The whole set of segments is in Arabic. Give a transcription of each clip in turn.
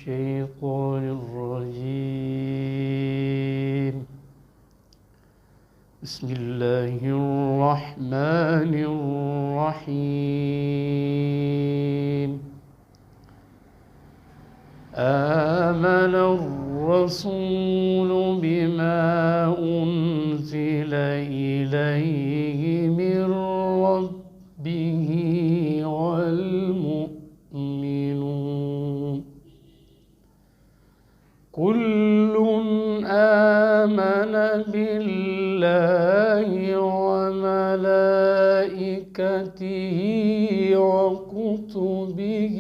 الشيطان الرجيم. بسم الله الرحمن الرحيم. آمن الرسول بما أنزل إليه من ربه والمؤمنون كل آمن بالله وملائكته وكتبه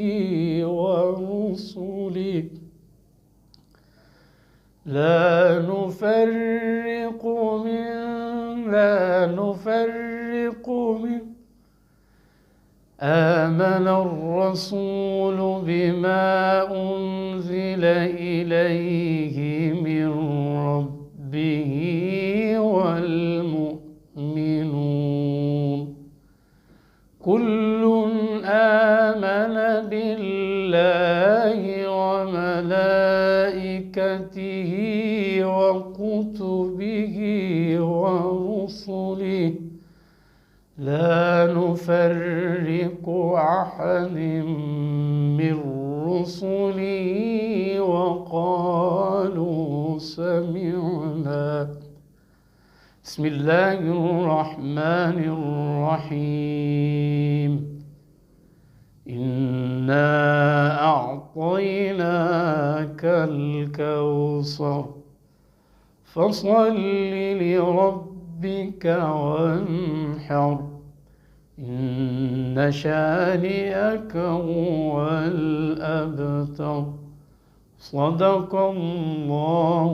ورسله لا نفرق آمن الرسول بما أنزل إليه من ربه والمؤمنون كل آمن بالله وملائكته وكتبه ورسله لا نفرق أحد من رسله وقالوا سمعنا. بسم الله الرحمن الرحيم. إنا أعطيناك الكوثر فصل لربك وانحر إن شانئك هو الأبتر. صدق الله